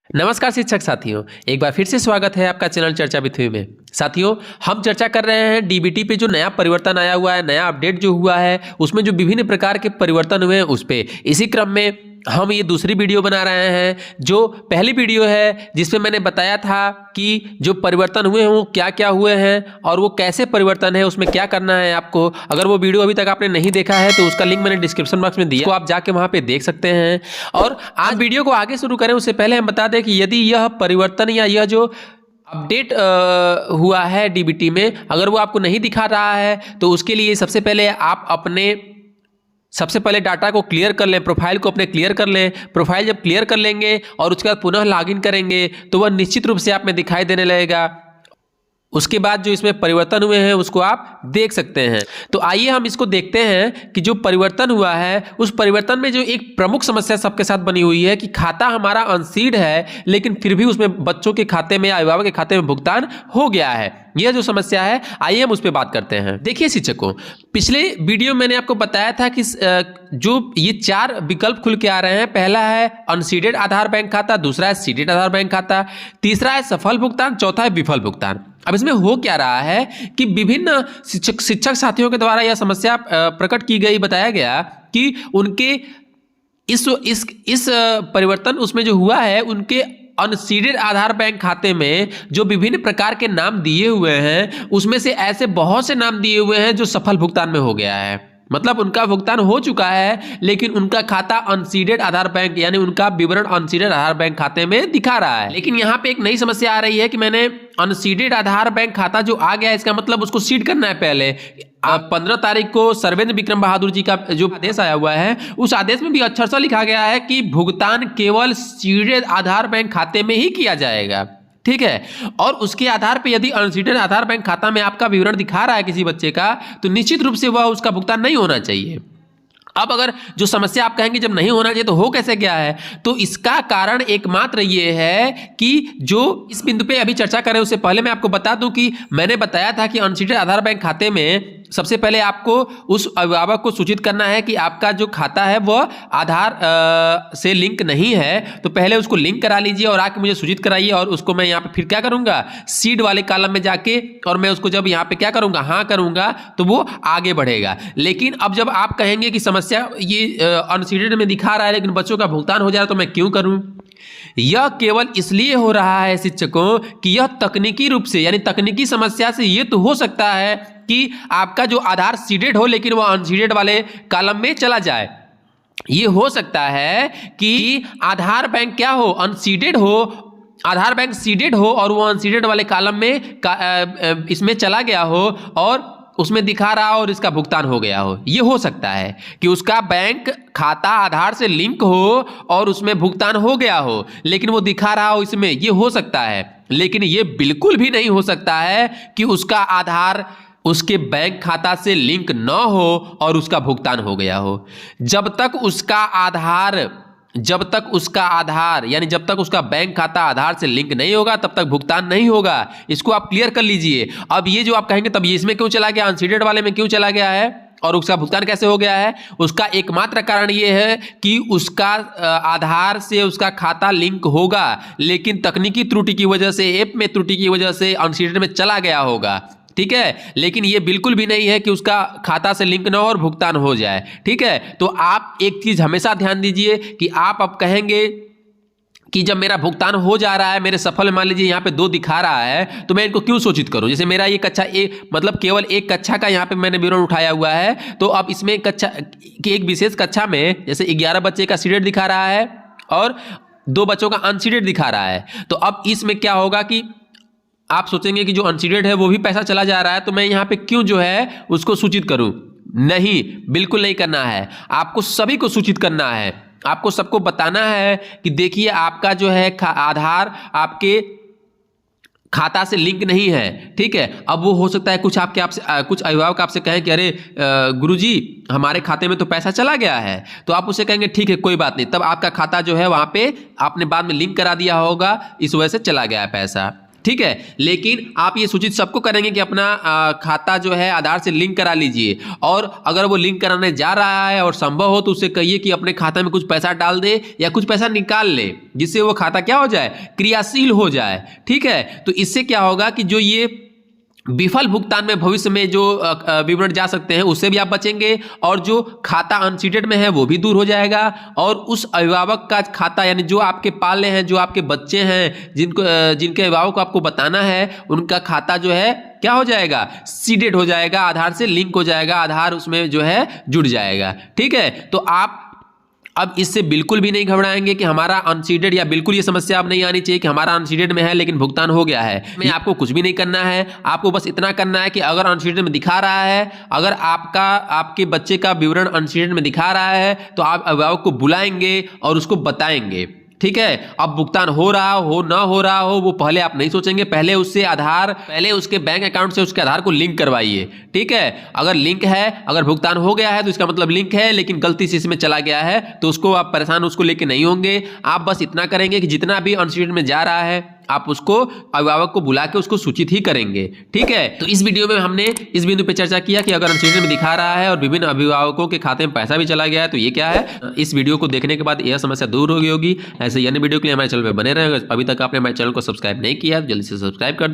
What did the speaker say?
नमस्कार शिक्षक साथियों, एक बार फिर से स्वागत है आपका चैनल चर्चा विथ मी में। साथियों, हम चर्चा कर रहे हैं डीबीटी पे जो नया परिवर्तन आया हुआ है, नया अपडेट जो हुआ है, उसमें जो विभिन्न प्रकार के परिवर्तन हुए हैं उस पे। इसी क्रम में हम ये दूसरी वीडियो बना रहे हैं। जो पहली वीडियो है जिसमें मैंने बताया था कि जो परिवर्तन हुए हैं वो क्या क्या हुए हैं और वो कैसे परिवर्तन है, उसमें क्या करना है आपको। अगर वो वीडियो अभी तक आपने नहीं देखा है तो उसका लिंक मैंने डिस्क्रिप्शन बॉक्स में दिया, तो आप जाके वहाँ पे देख सकते हैं। और आज वीडियो को आगे शुरू करें उससे पहले हम बता दें कि यदि यह परिवर्तन या यह जो अपडेट हुआ है डीबीटी में, अगर वो आपको नहीं दिखा रहा है तो उसके लिए सबसे पहले डाटा को क्लियर कर लें, प्रोफाइल को अपने क्लियर कर लें। प्रोफाइल जब क्लियर कर लेंगे और उसके बाद पुनः लॉगिन करेंगे तो वह निश्चित रूप से आप में दिखाई देने लगेगा। उसके बाद जो इसमें परिवर्तन हुए हैं उसको आप देख सकते हैं। तो आइए हम इसको देखते हैं कि जो परिवर्तन हुआ है उस परिवर्तन में जो एक प्रमुख समस्या सबके साथ बनी हुई है कि खाता हमारा अनसीड है लेकिन फिर भी उसमें बच्चों के खाते में, अभिभावक के खाते में भुगतान हो गया है। यह जो समस्या है, आइए हम उस पर बात करते हैं। देखिए शिक्षकों, पिछले वीडियो में मैंने आपको बताया था कि जो ये 4 विकल्प खुल के आ रहे हैं। पहला है अनसीडेड आधार बैंक खाता, दूसरा है सीडेड आधार बैंक खाता, तीसरा है सफल भुगतान, चौथा है विफल भुगतान। अब इसमें हो क्या रहा है कि विभिन्न शिक्षक साथियों के द्वारा यह समस्या प्रकट की गई, बताया गया कि उनके इस परिवर्तन उसमें जो हुआ है, उनके अनसीडेड आधार बैंक खाते में जो विभिन्न प्रकार के नाम दिए हुए हैं उसमें से ऐसे बहुत से नाम दिए हुए हैं जो सफल भुगतान में हो गया है। मतलब उनका भुगतान हो चुका है लेकिन उनका खाता अनसीडेड आधार बैंक, यानी उनका विवरण अनसीडेड आधार बैंक खाते में दिखा रहा है। लेकिन यहाँ पे एक नई समस्या आ रही है कि मैंने अनसीडेड आधार बैंक खाता जो आ गया है, इसका मतलब उसको सीड करना है। पहले 15 तारीख को सर्वेंद्र विक्रम बहादुर जी का जो आदेश आया हुआ है, उस आदेश में भी अक्षर से लिखा गया है कि भुगतान केवल सीडेड आधार बैंक खाते में ही किया जाएगा। ठीक है, और उसके आधार पे यदि अनसीडेड आधार बैंक खाता में आपका विवरण दिखा रहा है किसी बच्चे का, तो निश्चित रूप से वह उसका भुगतान नहीं होना चाहिए। अब अगर जो समस्या आप कहेंगे जब नहीं होना चाहिए तो हो कैसे गया है, तो इसका कारण एकमात्र ये है कि जो इस बिंदु पे अभी चर्चा करें उससे पहले मैं आपको बता दूं कि मैंने बताया था कि अनसीडेड आधार बैंक खाते में सबसे पहले आपको उस अभिभावक को सूचित करना है कि आपका जो खाता है वह आधार से लिंक नहीं है। तो पहले उसको लिंक करा लीजिए और आके मुझे सूचित कराइए, और उसको मैं यहाँ पे फिर क्या करूँगा, सीड वाले कॉलम में जाके, और मैं उसको जब यहाँ पे क्या करूँगा, हाँ करूँगा, तो वो आगे बढ़ेगा। लेकिन अब जब आप कहेंगे कि समस्या ये अनसीडेड में दिखा रहा है लेकिन बच्चों का भुगतान हो जा रहा है तो मैं क्यों करूँ, यह केवल इसलिए हो रहा है शिक्षकों कि यह तकनीकी रूप से, यानी तकनीकी समस्या से ये तो हो सकता है कि आपका जो आधार सीडेड हो लेकिन वह अनसीडेड वाले कॉलम में चला जाए। ये हो सकता है कि आधार बैंक क्या हो, अनसीडेड हो, आधार बैंक सीडेड हो और वो अनसीडेड वाले कॉलम में इसमें चला गया हो और उसमें दिखा रहा हो और इसका भुगतान हो गया हो। ये हो सकता है कि उसका बैंक खाता आधार से लिंक हो और उसमें भुगतान हो गया हो लेकिन वो दिखा रहा हो इसमें, ये हो सकता है। लेकिन ये बिल्कुल भी नहीं हो सकता है कि उसका आधार उसके बैंक खाता से लिंक न हो और उसका भुगतान हो गया हो। जब तक उसका आधार यानी जब तक उसका बैंक खाता आधार से लिंक नहीं होगा तब तक भुगतान नहीं होगा। इसको आप क्लियर कर लीजिए। अब ये जो आप कहेंगे तब ये इसमें क्यों चला गया, अनसीडेड वाले में क्यों चला गया है और उसका भुगतान कैसे हो गया है, उसका एकमात्र कारण ये है कि उसका आधार से उसका खाता लिंक होगा लेकिन तकनीकी त्रुटि की वजह से, ऐप में त्रुटि की वजह से अनसीडेड में चला गया होगा। ठीक है, लेकिन ये बिल्कुल भी नहीं है कि उसका खाता से लिंक ना हो और भुगतान हो जाए। ठीक है, तो आप एक चीज हमेशा ध्यान दीजिए कि आप अब कहेंगे कि जब मेरा भुगतान हो जा रहा है, मेरे सफल, मान लीजिए यहाँ पे 2 दिखा रहा है, तो मैं इनको क्यों सूचित करूं। जैसे मेरा ये कक्षा मतलब केवल एक कक्षा का यहाँ पे मैंने विवरण उठाया हुआ है, तो अब इसमें कक्षा की एक विशेष कक्षा में जैसे 11 बच्चे का सीडेड दिखा रहा है और 2 बच्चों का अनसीडेड दिखा रहा है। तो अब इसमें क्या होगा कि आप सोचेंगे कि जो अनसीडेड है वो भी पैसा चला जा रहा है, तो मैं यहाँ पे क्यों जो है उसको सूचित करूं। नहीं, बिल्कुल नहीं करना है। आपको सभी को सूचित करना है, आपको सबको बताना है कि देखिए आपका जो है आधार आपके खाता से लिंक नहीं है। ठीक है, अब वो हो सकता है कुछ अभिभावक आपसे कहें कि अरे गुरुजी हमारे खाते में तो पैसा चला गया है, तो आप उसे कहेंगे ठीक है कोई बात नहीं, तब आपका खाता जो है वहां पे आपने बाद में लिंक करा दिया होगा, इस वजह से चला गया है पैसा। ठीक है। लेकिन आप ये सूचित सबको करेंगे कि अपना खाता जो है आधार से लिंक करा लीजिए, और अगर वो लिंक कराने जा रहा है और संभव हो तो उससे कहिए कि अपने खाते में कुछ पैसा डाल दे या कुछ पैसा निकाल ले, जिससे वो खाता क्या हो जाए, क्रियाशील हो जाए। ठीक है, तो इससे क्या होगा कि जो ये विफल भुगतान में भविष्य में जो विवरण जा सकते हैं उससे भी आप बचेंगे, और जो खाता अनसीटेड में है वो भी दूर हो जाएगा, और उस अभिभावक का खाता यानी जो आपके पाले हैं, जो आपके बच्चे हैं, जिनके अभिभावक को आपको बताना है, उनका खाता जो है क्या हो जाएगा, सीडेड हो जाएगा, आधार से लिंक हो जाएगा, आधार उसमें जो है जुड़ जाएगा। ठीक है, तो आप अब इससे बिल्कुल भी नहीं घबराएंगे कि हमारा अनसीडेड, या बिल्कुल ये समस्या अब नहीं आनी चाहिए कि हमारा अनसीडेड में है लेकिन भुगतान हो गया है। में आपको कुछ भी नहीं करना है, आपको बस इतना करना है कि अगर अनसीडेड में दिखा रहा है, अगर आपके बच्चे का विवरण अनसीडेड में दिखा रहा है तो आप अभिभावक को बुलाएंगे और उसको बताएंगे। ठीक है, अब भुगतान हो रहा हो ना हो रहा हो वो पहले आप नहीं सोचेंगे, पहले उसके बैंक अकाउंट से उसके आधार को लिंक करवाइए। ठीक है, अगर लिंक है, अगर भुगतान हो गया है तो इसका मतलब लिंक है, लेकिन गलती से इसमें चला गया है तो उसको आप परेशान उसको लेके नहीं होंगे। आप बस इतना करेंगे कि जितना भी अनसीडेड में जा रहा है आप उसको अभिभावक को बुला के उसको सूचित ही करेंगे। ठीक है, तो इस वीडियो में हमने इस बिंदु पे चर्चा किया कि अगर अनसीडेड में दिखा रहा है और विभिन्न अभिभावकों के खाते में पैसा भी चला गया है तो ये क्या है। इस वीडियो को देखने के बाद यह समस्या दूर हो गई होगी। ऐसे अन्य वीडियो के लिए हमारे चैनल पर बने रहेंगे। अभी तक आपने हमारे चैनल को सब्सक्राइब नहीं किया तो जल्दी से सब्सक्राइब कर दें।